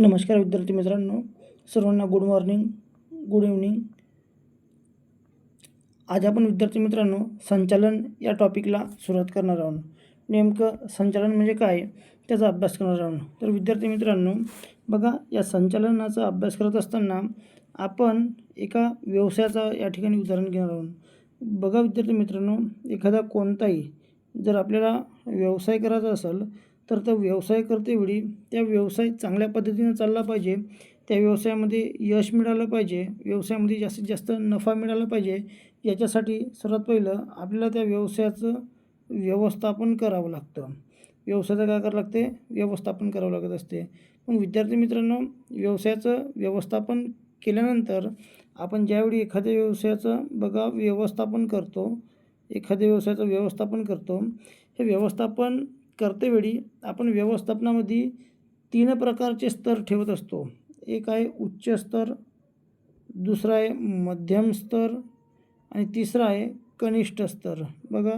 नमस्कार विद्यार्थी मित्रांनो, सर्वांना गुड मॉर्निंग, गुड इव्हनिंग. आज आपण विद्यार्थी मित्रांनो संचालन या टॉपिकला सुरुवात करणार आहोत. नेमकं संचालन म्हणजे काय त्याचा अभ्यास करणार आहोत. तर विद्यार्थी मित्रांनो बघा, या संचालनाचा अभ्यास करत असताना आपण एका व्यवसायाचा या ठिकाणी उदाहरण घेणार आहोत. बघा विद्यार्थी मित्रांनो, एखादा कोणताही जर आपल्याला व्यवसाय करायचा असेल तर तो व्यवसाय करतेवेळी त्या व्यवसाय चांगल्या पद्धतीने चालला पाहिजे, त्या व्यवसायामध्ये यश मिळालं पाहिजे, व्यवसायामध्ये जास्तीत जास्त नफा मिळाला पाहिजे. याच्यासाठी सर्वात पहिलं आपल्याला त्या व्यवसायाचं व्यवस्थापन करावं लागतं. व्यवसायाचं काय करावं लागते? व्यवस्थापन करावं लागत असते. मग विद्यार्थी मित्रांनो, व्यवसायाचं व्यवस्थापन केल्यानंतर आपण ज्यावेळी एखाद्या व्यवसायाचं व्यवस्थापन करतो, हे व्यवस्थापन करतेवेळी आपण व्यवस्थापनामध्ये 3 प्रकारचे स्तर ठेवत असतो. एक आहे उच्च स्तर, दुसरा आहे मध्यम स्तर आणि तिसरा आहे कनिष्ठ स्तर. बघा,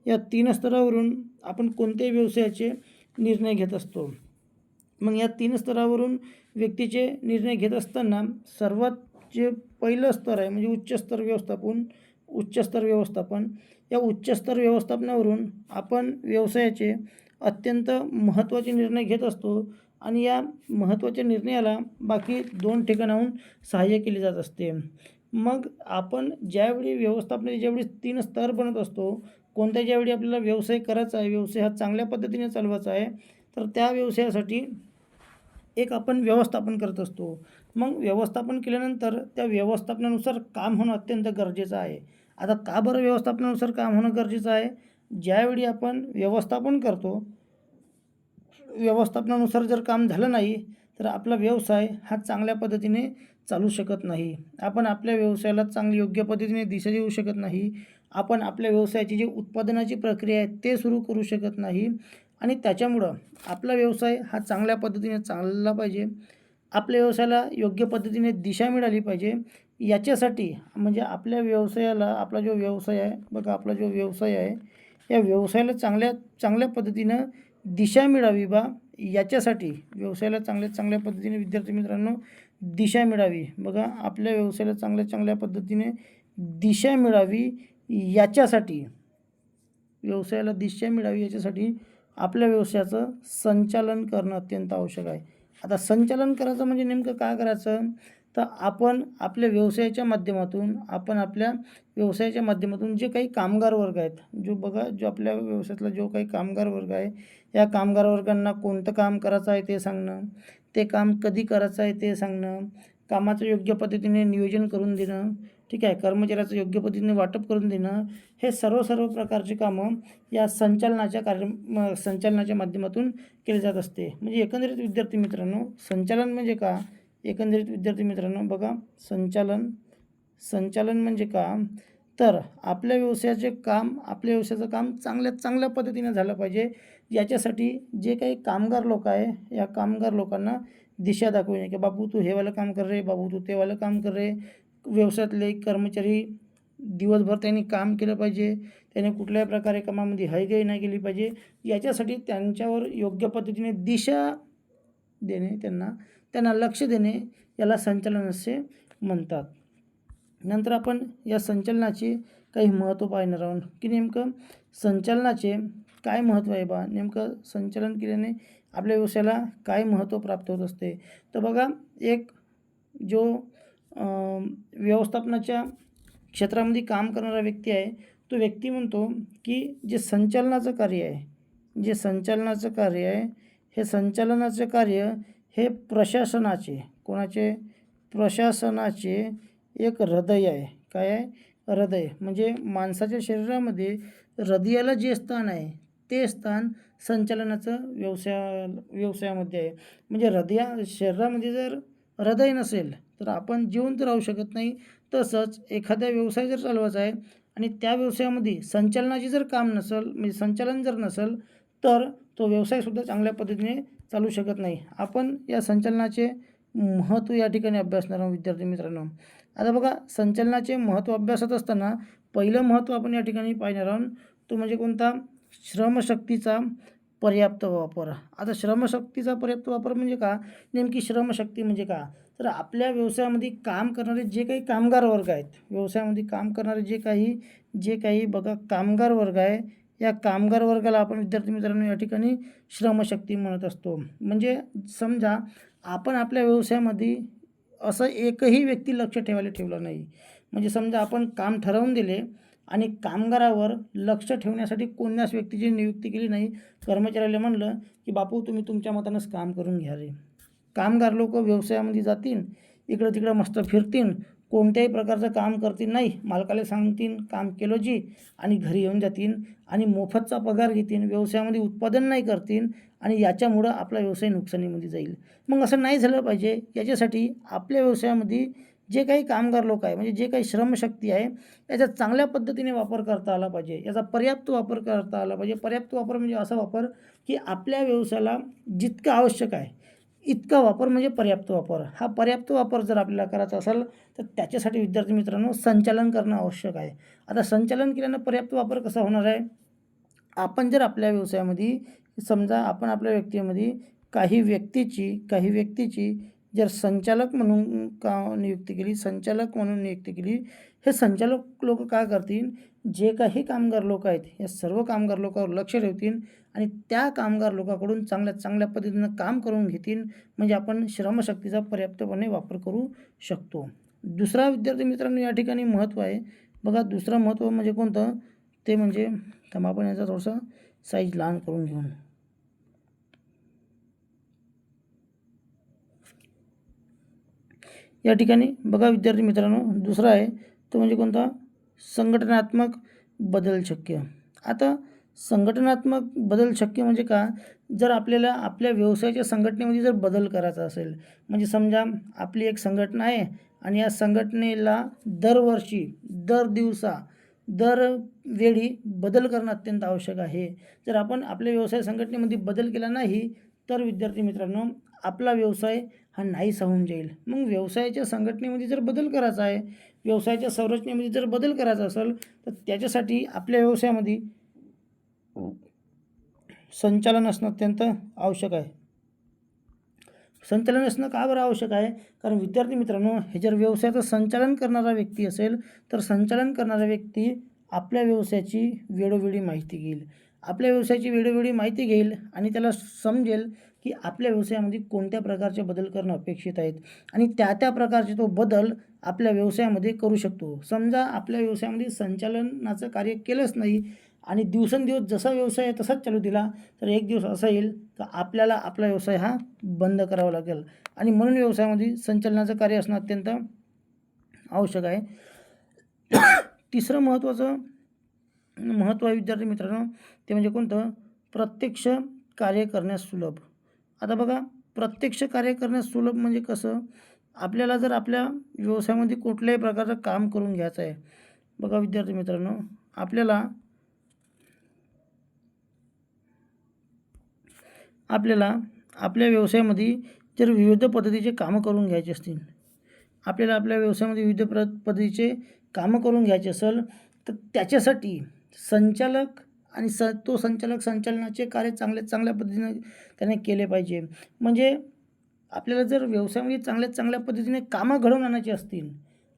या 3 स्तरावरून आपण कोणत्याही व्यवसायाचे निर्णय घेत असतो. मग या 3 स्तरावरून व्यक्तीचे निर्णय घेत असताना सर्वात जे पहिलं स्तर आहे म्हणजे उच्च स्तर व्यवस्थापन. या उच्च स्तर व्यवस्थापनावरून आपण व्यवसायाचे अत्यंत महत्त्वाचे निर्णय घेत असतो आणि या महत्त्वाच्या निर्णयाला बाकी 2 ठिकाणाहून सहाय्य केले जात असते. मग आपण ज्यावेळी 3 स्तर बनत असतो, ज्यावेळी आपल्याला व्यवसाय करायचा आहे, व्यवसाय हा चांगल्या पद्धतीने चालवायचा आहे, तर त्या व्यवसायासाठी एक आपण व्यवस्थापन करत असतो. मग व्यवस्थापन केल्यानंतर त्या व्यवस्थापनानुसार काम होणं अत्यंत गरजेचं आहे. आता का बरं व्यवस्थापनानुसार काम होणं गरजेचं आहे? ज्यावेळी आपण व्यवस्थापन करतो, व्यवस्थापनानुसार जर काम झालं नाही तर आपला व्यवसाय हा चांगल्या पद्धतीने चालू शकत नाही. आपण आपल्या व्यवसायाला चांगली योग्य पद्धतीने दिशा देऊ शकत नाही. आपण आपल्या व्यवसायाची जी उत्पादनाची प्रक्रिया आहे ते सुरू करू शकत नाही आणि त्याच्यामुळं आपला व्यवसाय हा चांगल्या पद्धतीने चालला पाहिजे. आपल्या व्यवसायाला योग्य पद्धतीने दिशा मिळाली पाहिजे. याच्यासाठी म्हणजे आपल्या व्यवसायाला आपला जो व्यवसाय आहे या व्यवसायाला चांगल्या पद्धतीनं दिशा मिळावी याच्यासाठी व्यवसायाला चांगल्या पद्धतीने विद्यार्थी मित्रांनो दिशा मिळावी. बघा, आपल्या व्यवसायाला चांगल्या पद्धतीने दिशा मिळावी याच्यासाठी आपल्या व्यवसायाचं संचालन करणं अत्यंत आवश्यक आहे. आता संचालन करायचं म्हणजे नेमकं काय करायचं? तर आपण आपल्या व्यवसायाच्या माध्यमातून जे काही कामगार वर्ग आहेत, जो आपल्या व्यवसायातला जो काही कामगार वर्ग आहे, या कामगार वर्गांना कोणतं काम करायचं आहे ते सांगणं, ते काम कधी करायचं आहे ते सांगणं, कामाचं योग्य पद्धतीने नियोजन करून देणं, ठीक आहे, कर्मचाऱ्याचं योग्य पद्धतीने वाटप करून देणं, हे सर्व प्रकारची कामं या संचालनाच्या माध्यमातून केली जात असते. म्हणजे एकंदरीत विद्यार्थी मित्रांनो, संचालन म्हणजे का? बघा, संचालन म्हणजे का? तर आपल्या व्यवसायाचं काम चांगल्या पद्धतीने झालं पाहिजे. याच्यासाठी जे काही कामगार लोक आहे, या कामगार लोकांना दिशा दाखवणे की बाबू तू हे वालं काम कर रे, बाबू तू ते वालं काम कर रे. व्यवसायातले कर्मचारी दिवसभर त्यांनी काम केलं पाहिजे, त्याने कुठल्याही प्रकारे कामामध्ये हयगय नाही केली पाहिजे. याच्यासाठी त्यांच्यावर योग्य पद्धतीने दिशा देणे, त्यांना लक्ष देणे, याला संचालन असे म्हणतात. नंतर आपण या संचालनाचे काही महत्त्व पाहणार आहोत की नेमकं संचालनाचे काय महत्त्व आहे नेमकं संचालन केल्याने आपल्या व्यवसायाला काय महत्त्व प्राप्त होत असते. तर बघा, एक जो व्यवस्थापनाच्या क्षेत्रामध्ये काम करणारा व्यक्ती आहे, तो व्यक्ती म्हणतो की जे संचालनाचं कार्य आहे, हे संचालनाचं कार्य हे प्रशासनाचे एक हृदय आहे. काय आहे? हृदय. म्हणजे माणसाच्या शरीरामध्ये हृदयाला जे स्थान आहे ते स्थान संचालनाचं व्यवसायामध्ये आहे. म्हणजे शरीरामध्ये जर हृदय नसेल तर आपण जिवंत राहू शकत नाही. तसंच एखादा व्यवसाय जर चालवायचा आहे आणि त्या व्यवसायामध्ये संचालन जर नसेल तर तो व्यवसायसुद्धा चांगल्या पद्धतीने चालू शकत नाही. आपण या संचालनाचे महत्त्व या ठिकाणी अभ्यासणार आहोत विद्यार्थी मित्रांनो. आता बघा, संचालनाचे महत्त्व अभ्यासत असताना पहिलं महत्त्व आपण या ठिकाणी पाहणार आहोत, तो म्हणजे कोणता? श्रमशक्तीचा पर्याप्त वापर. आता श्रमशक्तीचा पर्याप्त वापर म्हणजे का? नेमकी श्रमशक्ती म्हणजे का? तर आपल्या व्यवसायामध्ये काम करणारे जे काही कामगार वर्ग आहेत, व्यवसायामध्ये काम करणारे जे काही बघा कामगार वर्ग आहे, या कामगार वर्गाला आपण विद्यार्थी मित्रांनो या ठिकाणी श्रमशक्ती म्हणत असतो. म्हणजे समजा आपण आपल्या व्यवसायामध्ये असं एकही व्यक्ती लक्ष ठेवायला ठेवला नाही. म्हणजे समजा आपण काम ठरवून दिले आणि कामगारावर लक्ष ठेवण्यासाठी कोणत्याच व्यक्तीची नियुक्ती केली नाही. कर्मचाऱ्याला म्हणलं की बापू तुम्ही तुमच्या मतानंच काम करून घ्या रे. कामगार लोक व्यवसायामध्ये जातील, इकडं तिकडं मस्त फिरतील, कोणत्याही प्रकारचं काम करतील नाही, मालकाला सांगतील काम केलं जी आणि घरी येऊन जातील आणि मोफतचा पगार घेतील, व्यवसायामध्ये उत्पादन नाही करतील आणि याच्यामुळं आपला व्यवसाय नुकसानीमध्ये जाईल. मग असं नाही झालं पाहिजे. याच्यासाठी आपल्या व्यवसायामध्ये जे काही कामगार लोक आहे, म्हणजे जे काही श्रमशक्ती आहे, याचा चांगल्या पद्धतीने वापर करता आला पाहिजे. याचा पर्याप्त वापर करता आला पाहिजे. पर्याप्त वापर म्हणजे असा वापर की आपल्या व्यवसायाला जितकं आवश्यक आहे इतका वापर म्हणजे पर्याप्त वापर. हा पर्याप्त वापर जर आपल्याला करायचा असेल तर त्याच्यासाठी विद्यार्थी मित्रांनो संचालन करणं आवश्यक आहे. आता संचालन केल्यानं पर्याप्त वापर कसा होणार आहे? आपण जर आपल्या व्यवसायामध्ये समजा आपण आपल्या व्यक्तीमध्ये काही व्यक्तीची जर संचालक म्हणून संचालक म्हणून नियुक्ती केली, हे संचालक लोक काय करतील? जे काही कामगार लोक आहेत या सर्व कामगार लोकांवर लक्ष ठेवतील आणि त्या कामगार लोकांकडून चांगल्या पद्धतीनं काम करून घेतील. म्हणजे आपण श्रमशक्तीचा पर्याप्तपणे वापर करू शकतो. दुसरा विद्यार्थी मित्रांनो या ठिकाणी महत्त्व आहे. बघा दुसरं महत्त्व म्हणजे कोणतं? ते म्हणजे थांबा आपण याचा थोडासा साईज लहान करून घेऊन. या ठिकाणी बघा विद्यार्थी मित्रांनो दुसरा आहे तो म्हणजे कोणता? संघटनात्मक बदल शक्य. आता संघटनात्मक बदल शक्य म्हणजे का? जर आपल्याला आपल्या व्यवसायाच्या संघटनेमध्ये जर बदल करायचा असेल, म्हणजे समजा आपली एक संघटना आहे आणि या संघटनेला दरवर्षी, दर दिवसा, दरवेळी बदल करणं अत्यंत आवश्यक आहे. जर आपण आपल्या व्यवसाय संघटनेमध्ये बदल केला नाही तर विद्यार्थी मित्रांनो आपला व्यवसाय हा नाहीसा होऊन जाईल. मग व्यवसायाच्या संघटनेमध्ये जर बदल करायचा आहे, व्यवसायाच्या संरचनेमध्ये जर बदल करायचा असेल तर त्याच्यासाठी आपल्या व्यवसायामध्ये संचालन असणं अत्यंत आवश्यक आहे. संचालन असणं का बरं आवश्यक आहे? कारण विद्यार्थी मित्रांनो हे जर व्यवसायाचं संचालन करणारा व्यक्ती असेल तर संचालन करणारा व्यक्ती आपल्या व्यवसायाची वेळोवेळी माहिती घेईल. आपल्या व्यवसायाची वेळोवेळी माहिती घेईल आणि त्याला समजेल की आपल्या व्यवसायामध्ये कोणत्या प्रकारचे बदल करणं अपेक्षित आहेत आणि त्या प्रकारचे तो बदल आपल्या व्यवसायामध्ये करू शकतो. समजा आपल्या व्यवसायामध्ये संचालनाचं कार्य केलंच नाही आणि दिवसेंदिवस जसा व्यवसाय आहे तसाच चालू दिला तर एक दिवस असा येईल तर आपल्याला आपला व्यवसाय हा बंद करावा लागेल आणि म्हणून व्यवसायामध्ये संचालनाचं कार्य असणं अत्यंत आवश्यक आहे. तिसरं महत्त्वाचं महत्त्व आहे विद्यार्थी मित्रांनो ते म्हणजे कोणतं? प्रत्यक्ष कार्य करण्यास सुलभ. आता बघा प्रत्यक्ष कार्य करण्यास सुलभ म्हणजे कसं? आपल्याला जर आपल्या व्यवसायामध्ये कुठल्याही प्रकारचं काम करून घ्यायचं आहे, बघा विद्यार्थी मित्रांनो आपल्याला आपल्या व्यवसायामध्ये जर विविध पद्धतीचे कामं करून घ्यायचे असतील, आपल्याला आपल्या व्यवसायामध्ये विविध पद्धतीचे कामं करून घ्यायचे असेल तर त्याच्यासाठी संचालक आणि तो संचालक संचालनाचे कार्य चांगल्या पद्धतीने त्याने केले पाहिजे. म्हणजे आपल्याला जर व्यवसायामध्ये चांगल्या पद्धतीने कामं घडवून आणायची असतील,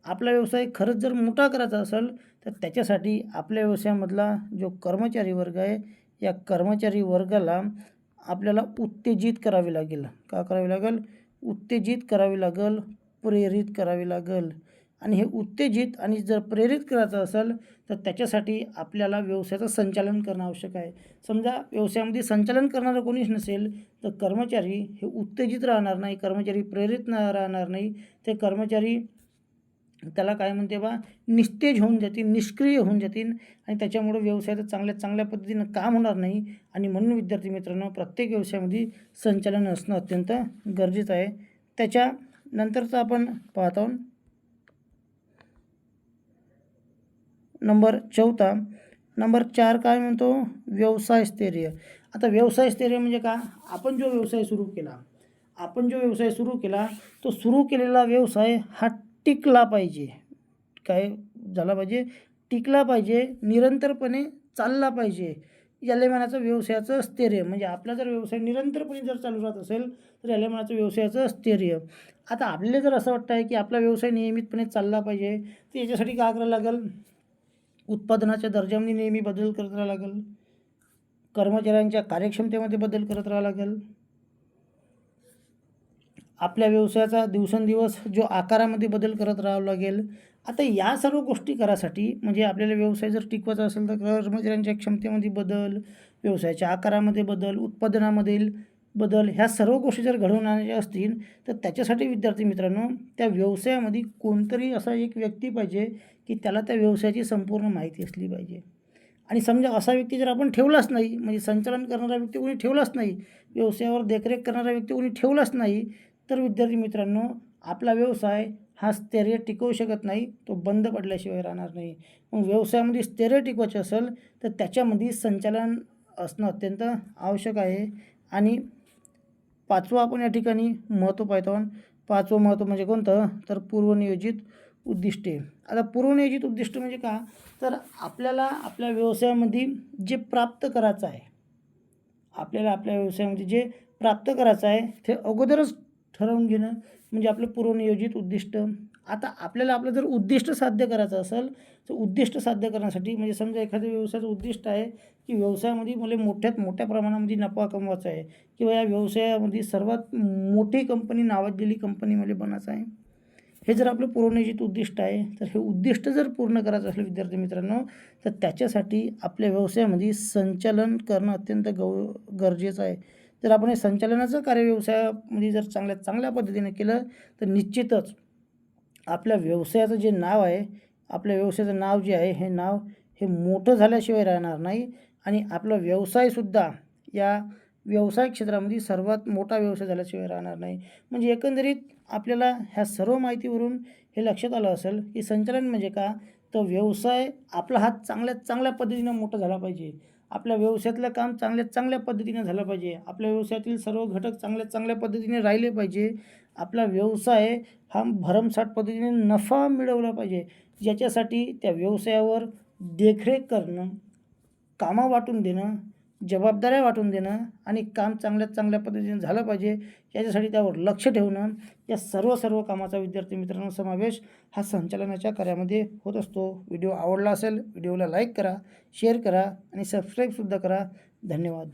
आपला व्यवसाय खरंच जर मोठा करायचा असेल तर त्याच्यासाठी आपल्या व्यवसायामधला जो कर्मचारी वर्ग आहे या कर्मचारी वर्गाला आपल्याला उत्तेजित करावे लागेल. का करावे लागेल? उत्तेजित करावे लागेल, प्रेरित करावे लागेल आणि हे उत्तेजित आणि जर प्रेरित करायचं असेल तर त्याच्यासाठी आपल्याला व्यवसायाचं संचालन करणं आवश्यक आहे. समजा व्यवसायामध्ये संचालन करणारं कोणीच नसेल तर कर्मचारी हे उत्तेजित राहणार नाही, कर्मचारी प्रेरित राहणार नाही, ते कर्मचारी त्याला काय म्हणते बा निस्तेज होऊन जातील, निष्क्रिय होऊन जातील आणि त्याच्यामुळे व्यवसायाचं चांगल्या पद्धतीनं काम होणार नाही आणि म्हणून विद्यार्थी मित्रांनो प्रत्येक व्यवसायामध्ये संचालन असणं अत्यंत गरजेचं आहे. त्याच्यानंतरचं आपण पाहत आहोत नंबर 4 काय म्हणतो? व्यवसाय स्थैर्य. आता व्यवसाय स्थैर्य म्हणजे का? आपण जो व्यवसाय सुरू केला तो सुरू केलेला व्यवसाय हा टिकला पाहिजे. काय झाला पाहिजे? टिकला पाहिजे, निरंतरपणे चालला पाहिजे. याला म्हणायचं व्यवसायाचं स्थैर्य. म्हणजे आपला जर व्यवसाय निरंतरपणे जर चालू राहत असेल तर याला म्हणायचं व्यवसायाचं स्थैर्य. आता आपल्याला जर असं वाटतं आहे की आपला व्यवसाय नियमितपणे चालला पाहिजे, तर याच्यासाठी काय करावं लागेल? उत्पादनाच्या दर्जामध्ये नेहमी बदल करत राहावं लागेल, कर्मचाऱ्यांच्या कार्यक्षमतेमध्ये बदल करत राहावं लागेल, आपल्या व्यवसायाचा दिवसेंदिवस जो आकारामध्ये बदल करत राहावं लागेल. आता या सर्व गोष्टी करायसाठी म्हणजे आपल्याला व्यवसाय जर टिकवायचा असेल तर कर्मचाऱ्यांच्या क्षमतेमध्ये बदल, व्यवसायाच्या आकारामध्ये बदल, उत्पादनामधील बदल ह्या सर्व गोष्टी जर घडवून आणायच्या असतील तर त्याच्यासाठी विद्यार्थी मित्रांनो त्या व्यवसायामध्ये कोणतरी असा एक व्यक्ती पाहिजे की त्याला त्या व्यवसायाची संपूर्ण माहिती असली पाहिजे. आणि समजा असा व्यक्ती जर आपण ठेवलाच नाही, म्हणजे संचालन करणारा व्यक्ती कोणी ठेवलाच नाही, व्यवसायावर देखरेख करणारा व्यक्ती कोणी ठेवलाच नाही, तर विद्यार्थी मित्रांनो आपला व्यवसाय हा स्थैर्य टिकवू शकत नाही, तो बंद पडल्याशिवाय राहणार नाही. मग व्यवसायामध्ये स्थैर्य टिकवायचे असेल तर त्याच्यामध्ये संचालन असणं अत्यंत आवश्यक आहे. आणि पाचवं आपण या ठिकाणी महत्त्व पाहतो आहोत. पाचवं महत्त्व म्हणजे कोणतं? तर पूर्वनियोजित उद्दिष्टे. आता पूर्वनियोजित उद्दिष्ट म्हणजे का? तर आपल्याला आपल्या व्यवसायामध्ये जे प्राप्त करायचं आहे, आपल्याला आपल्या व्यवसायामध्ये जे प्राप्त करायचं आहे ते अगोदरच ठरवून घेणं म्हणजे आपलं पूर्वनियोजित उद्दिष्ट. आता आपल्याला आपलं जर उद्दिष्ट साध्य करायचं असेल तर उद्दिष्ट साध्य करण्यासाठी म्हणजे समजा एखाद्या व्यवसायाचं उद्दिष्ट आहे की व्यवसायामध्ये मला मोठ्यात मोठ्या प्रमाणामध्ये नफा कमवायचा आहे किंवा या व्यवसायामध्ये सर्वात मोठी कंपनी, नावाजलेली कंपनी मला बनायचं आहे. हे जर आपलं पूर्वनियोजित उद्दिष्ट आहे तर हे उद्दिष्ट जर पूर्ण करायचं असलं विद्यार्थी मित्रांनो तर त्याच्यासाठी आपल्या व्यवसायामध्ये संचालन करणं अत्यंत गरजेचं आहे. जर आपण हे संचालनाचं कार्य व्यवसायामध्ये जर चांगल्या पद्धतीने केलं तर निश्चितच आपल्या व्यवसायाचं जे नाव आहे, आपल्या व्यवसायाचं नाव जे आहे हे मोठं झाल्याशिवाय राहणार नाही आणि आपला व्यवसायसुद्धा या व्यवसाय क्षेत्रामध्ये सर्वात मोठा व्यवसाय झाल्याशिवाय राहणार नाही. म्हणजे एकंदरीत आपल्याला ह्या सर्व माहितीवरून हे लक्षात आलं असेल की संचालन म्हणजे का? तर व्यवसाय आपला हा चांगल्या पद्धतीनं मोठा झाला पाहिजे. आपल्या व्यवसायातलं काम चांगल्या पद्धतीनं झालं पाहिजे. आपल्या व्यवसायातील सर्व घटक चांगल्या पद्धतीने राहिले पाहिजे. आपला व्यवसाय हा भरमसाठ पद्धतीने नफा मिळवला पाहिजे. ज्याच्यासाठी त्या व्यवसायावर देखरेख करणं, कामं वाटून देणं, जबाबदाऱ्या वाटून देणं आणि काम चांगल्या पद्धतीने झालं पाहिजे याच्यासाठी त्यावर लक्ष ठेवणं, या सर्व कामाचा विद्यार्थी मित्रांनो समावेश हा संचालनाच्या कार्यामध्ये होत असतो. व्हिडिओ आवडला असेल, व्हिडिओला लाईक करा, शेअर करा आणि सबस्क्राईबसुद्धा करा. धन्यवाद.